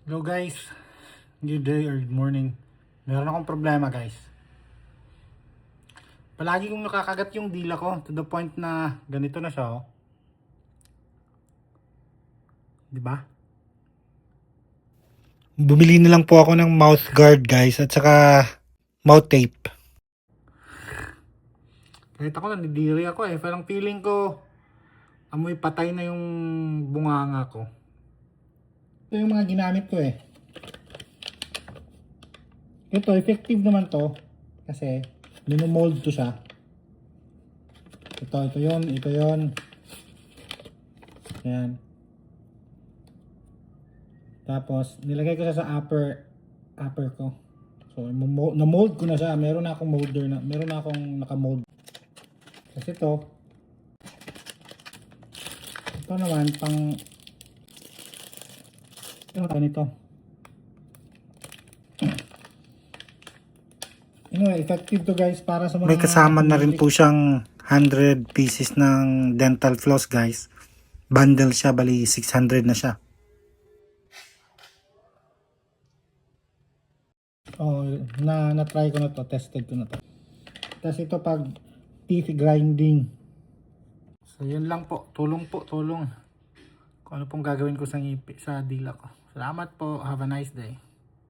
Hello guys, good day or good morning. Meron akong problema guys. Palagi kong nakakagat yung dila ko to the point na ganito na siya, oh. 'Di ba? Bumili na lang po ako ng mouth guard guys at saka mouth tape. Kahit ako nanidiri ako parang feeling ko amoy patay na yung bunganga ko. Ito yung mga ginamit ko Ito, effective naman to. Kasi, minomold to siya. Ito yon. Ayan. Tapos, nilagay ko siya sa upper ko. So, na-mold ko na siya. Meron na akong molder na. Meron na akong naka-mold. Kasi ito naman, ganito. Effective to guys para sa mga... May kasama na rin po siyang 100 pieces ng dental floss guys. Bundle siya, bali 600 na siya. Na-try ko na to, tested ko na to. Tapos ito pag teeth grinding. So yun lang po, tulong. Kung ano pong gagawin ko sa dila ko. Salamat po, have a nice day.